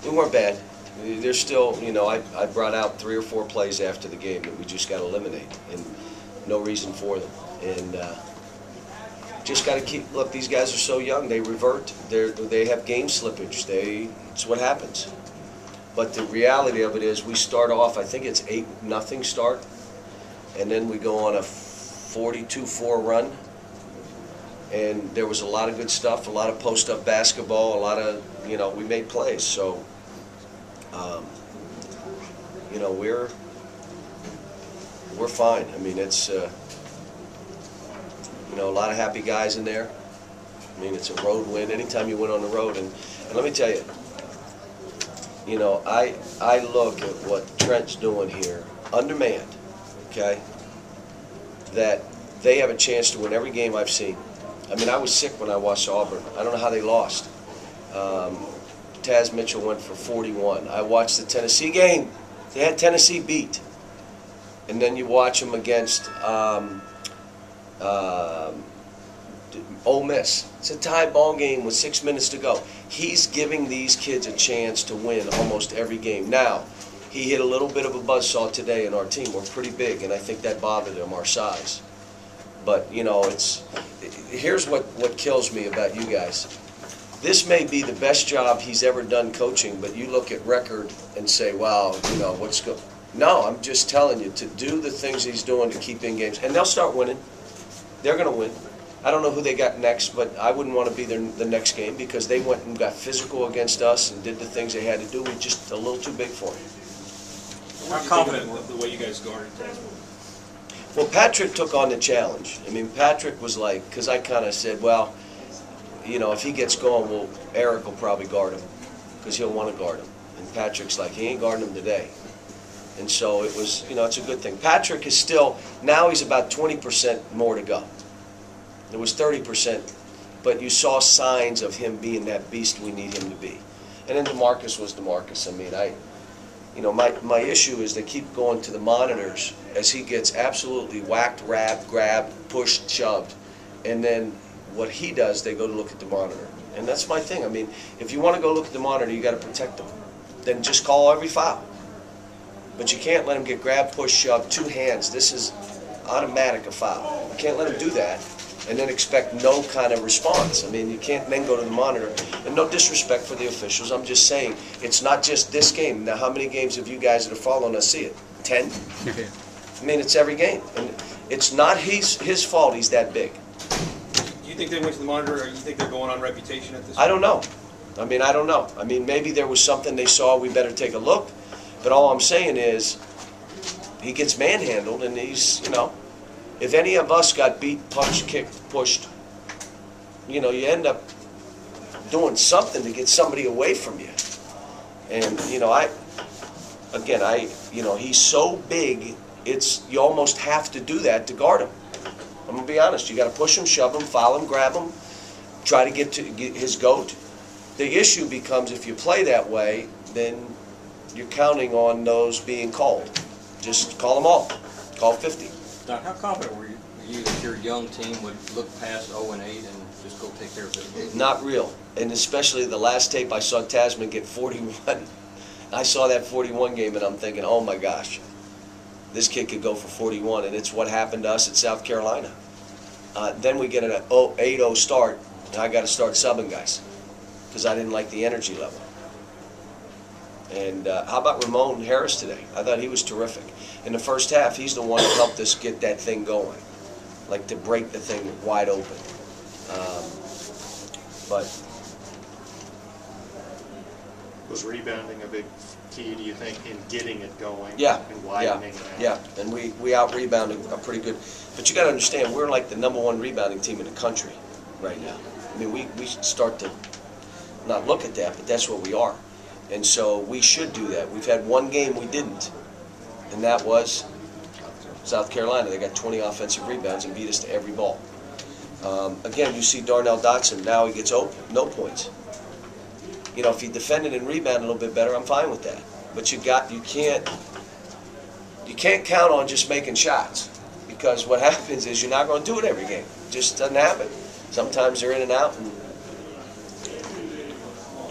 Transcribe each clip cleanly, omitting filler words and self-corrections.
We weren't bad. There's still, you know, I brought out 3 or 4 plays after the game that we just got to eliminate, and no reason for them. And just got to keep. Look, these guys are so young; they revert. They have game slippage. It's what happens. But the reality of it is, we start off. I think it's 8-0 start, and then we go on a 42-4 run. And there was a lot of good stuff, a lot of post-up basketball, a lot of, you know, we made plays. So, you know, we're fine. I mean, it's, you know, a lot of happy guys in there. I mean, it's a road win. Anytime you win on the road, and let me tell you, you know, I look at what Trent's doing here, undermanned, okay, that they have a chance to win every game I've seen. I mean, I was sick when I watched Auburn. I don't know how they lost. Taz Mitchell went for 41. I watched the Tennessee game. They had Tennessee beat. And then you watch them against Ole Miss. It's a tie ball game with 6 minutes to go. He's giving these kids a chance to win almost every game. Now, he hit a little bit of a buzzsaw today in our team. We're pretty big, and I think that bothered him, our size. But, you know, here's what kills me about you guys. This may be the best job he's ever done coaching, but you look at record and say, wow, you know, what's good. No, I'm just telling you, to do the things he's doing to keep in games. And they'll start winning. They're going to win. I don't know who they got next, but I wouldn't want to be the next game because they went and got physical against us and did the things they had to do. We're just a little too big for him. How confident of the way you guys guarded Tasman? Well, Patrick took on the challenge. I mean, Patrick was like, because I kind of said, well, you know, if he gets going, well, Eric will probably guard him because he'll want to guard him. And Patrick's like, he ain't guarding him today. And so it was, you know, it's a good thing. Patrick is still, now he's about 20% more to go. It was 30%, but you saw signs of him being that beast we need him to be. And then DeMarcus was DeMarcus. I mean, you know, my issue is they keep going to the monitors as he gets absolutely whacked, grabbed, pushed, shoved. And then what he does, they go to look at the monitor. And that's my thing. I mean, if you want to go look at the monitor, you got to protect them. Then just call every foul. But you can't let him get grabbed, pushed, shoved, 2 hands. This is automatic a foul. You can't let him do that and then expect no kind of response. I mean, you can't then go to the monitor. And no disrespect for the officials. I'm just saying, it's not just this game. Now, how many games have you guys that are following us see it? 10? Okay. I mean, it's every game. And it's not his fault he's that big. Do you think they went to the monitor, or you think they're going on reputation at this point? I don't know. I mean, I don't know. I mean, maybe there was something they saw, we better take a look. But all I'm saying is, he gets manhandled, and he's, you know, if any of us got beat, punched, kicked, pushed, you know, you end up doing something to get somebody away from you. And, you know, you know, he's so big, you almost have to do that to guard him. I'm going to be honest. You got to push him, shove him, foul him, grab him, try to get his goat. The issue becomes if you play that way, then you're counting on those being called. Just call them all. Call 50. Doc, how confident were you that your young team would look past 0-8 and just go take care of it? Not real. And especially the last tape I saw Tasman get 41. I saw that 41 game and I'm thinking, oh my gosh, this kid could go for 41. And it's what happened to us at South Carolina. Then we get an 8-0 start, and I got to start subbing guys because I didn't like the energy level. And how about Ramon Harris today? I thought he was terrific. In the first half, he's the one who helped us get that thing going, like to break the thing wide open. But was rebounding a big key, do you think, in getting it going? Yeah, and widening that? Yeah, and we out-rebounded pretty good. But you got to understand, we're like the #1 rebounding team in the country right now. I mean, we start to not look at that, but that's what we are. And so we should do that. We've had one game we didn't, and that was South Carolina. They got 20 offensive rebounds and beat us to every ball. Again, you see Darnell Dotson, now he gets open, no points. You know, if he defended and rebounded a little bit better, I'm fine with that. But you can't count on just making shots, because what happens is you're not going to do it every game. It just doesn't happen. Sometimes they're in and out. And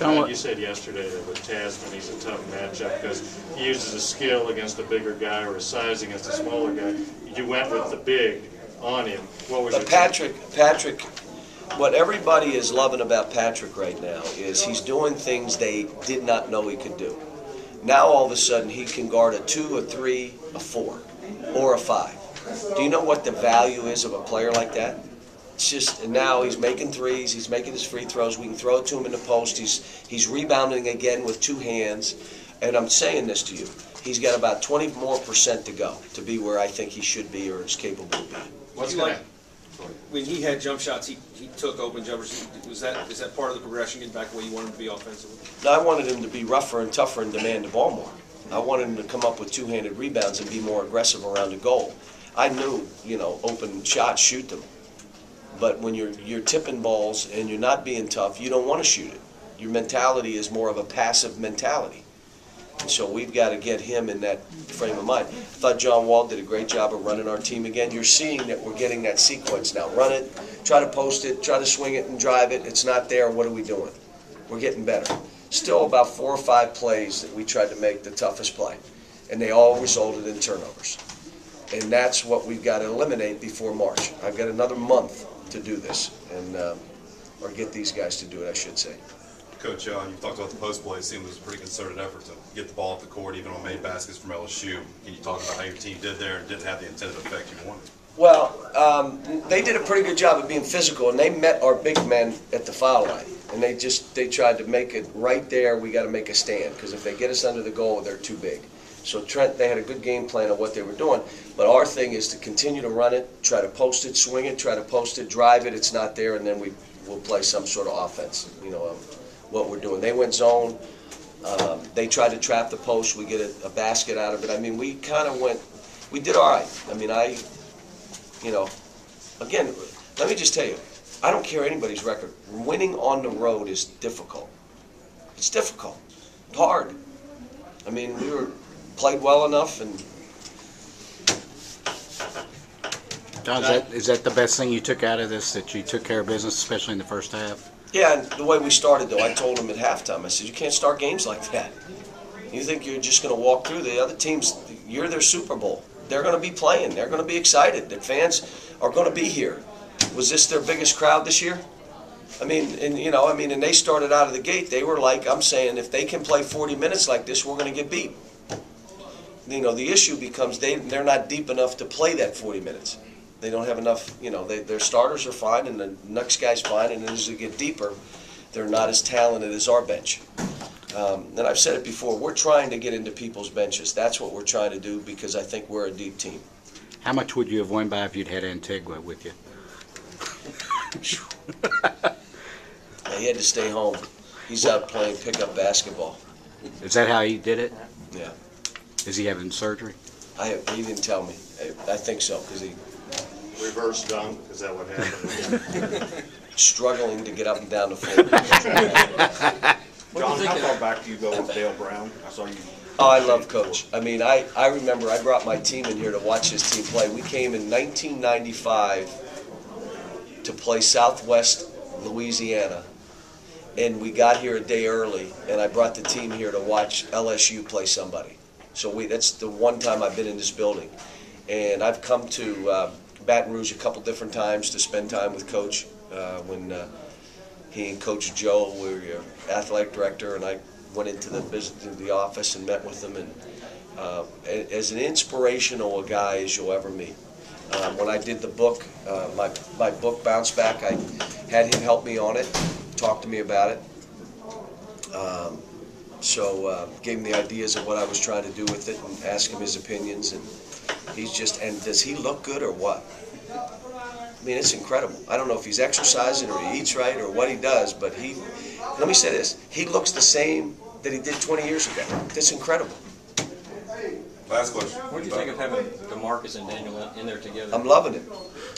John, Like you said yesterday that with Tasman, he's a tough matchup because he uses a skill against a bigger guy or a size against a smaller guy. You went with the big on him. What was But your Patrick, what everybody is loving about Patrick right now is he's doing things they did not know he could do. Now all of a sudden he can guard a 2, a 3, a 4, or a 5. Do you know what the value is of a player like that? It's just, and now he's making threes, he's making his free throws, we can throw it to him in the post, he's rebounding again with 2 hands, and I'm saying this to you, he's got about 20% more to go to be where I think he should be or is capable of being. What's like when he had jump shots, he took open jumpers. Is that part of the progression, getting back to where you want him to be offensively? Now, I wanted him to be rougher and tougher and demand the ball more. I wanted him to come up with 2-handed rebounds and be more aggressive around the goal. I knew, open shots, shoot them. But when you're tipping balls and you're not being tough, you don't want to shoot it. Your mentality is more of a passive mentality. And so we've got to get him in that frame of mind. I thought John Wall did a great job of running our team again. You're seeing that we're getting that sequence now. Run it, try to post it, try to swing it and drive it. It's not there. What are we doing? We're getting better. Still about 4 or 5 plays that we tried to make the toughest play. And they all resulted in turnovers. And that's what we've got to eliminate before March. I've got another month to do this, and or get these guys to do it, I should say. Coach, you talked about the post play. It seemed it was a pretty concerted effort to get the ball off the court, even on made baskets from LSU. Can you talk about how your team did there and didn't have the intended effect you wanted? Well, they did a pretty good job of being physical, and they met our big men at the foul line. And they tried to make it right there. We got to make a stand, because if they get us under the goal, they're too big. So Trent, they had a good game plan of what they were doing. But our thing is to continue to run it, try to post it, swing it, try to post it, drive it. It's not there, and then we'll play some sort of offense. What we're doing. They went zone. They tried to trap the post. We get a basket out of it. I mean, we kind of we did all right. I mean, again, let me just tell you, I don't care anybody's record. Winning on the road is difficult. It's difficult. It's hard. I mean, we played well enough, and John, is that the best thing you took out of this, that you took care of business, especially in the first half? yeah, and the way we started, though, I told them at halftime, I said, you can't start games like that. You think you're just going to walk through the other teams, you're their Super Bowl. They're going to be playing. They're going to be excited. The fans are going to be here. Was this their biggest crowd this year? I mean, and they started out of the gate. They were like, I'm saying, if they can play 40 minutes like this, we're going to get beat. The issue becomes they're not deep enough to play that 40 minutes. They don't have enough, their starters are fine and the next guy's fine, and as they get deeper, they're not as talented as our bench. And I've said it before, we're trying to get into people's benches. That's what we're trying to do, because I think we're a deep team. How much would you have won by if you'd had Antigua with you? He had to stay home. He's out playing pickup basketball. Is that how he did it? Yeah. Is he having surgery? He didn't tell me. I think so, because he reverse dunk? Is that what happened? struggling to get up and down the floor. John, how far back do you go with Dale Brown? I saw you. Oh, I love Coach. I mean, I remember I brought my team in here to watch his team play. We came in 1995 to play Southwest Louisiana, and we got here a day early, and I brought the team here to watch LSU play somebody. So that's the one time I've been in this building. And I've come to Baton Rouge a couple different times to spend time with Coach when he and Coach Joe were your athletic director, and I went into the office and met with him, and as an inspirational a guy as you'll ever meet. When I did the book, my book Bounce Back, I had him help me on it, talk to me about it. Gave him the ideas of what I was trying to do with it and ask him his opinions, and and does he look good or what? I mean, it's incredible. I don't know if he's exercising or he eats right or what he does, but let me say this, he looks the same that he did 20 years ago. That's incredible. Last question. What do you think of having DeMarcus and Daniel in there together? I'm loving it.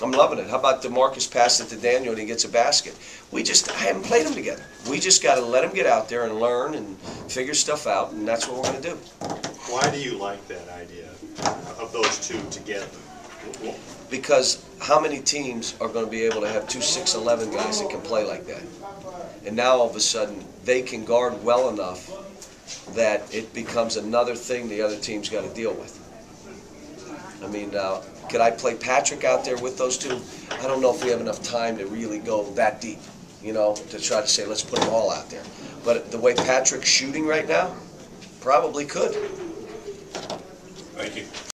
I'm loving it. How about DeMarcus pass it to Daniel and he gets a basket? I haven't played them together. We just got to let him get out there and learn and figure stuff out, and that's what we're going to do. Why do you like that idea of those two together? Because how many teams are going to be able to have two 6'11" guys that can play like that? And now all of a sudden, they can guard well enough that it becomes another thing the other team's got to deal with. I mean, could I play Patrick out there with those two? I don't know if we have enough time to really go that deep, you know, to try to say, let's put them all out there. But the way Patrick's shooting right now, probably could. Thank you.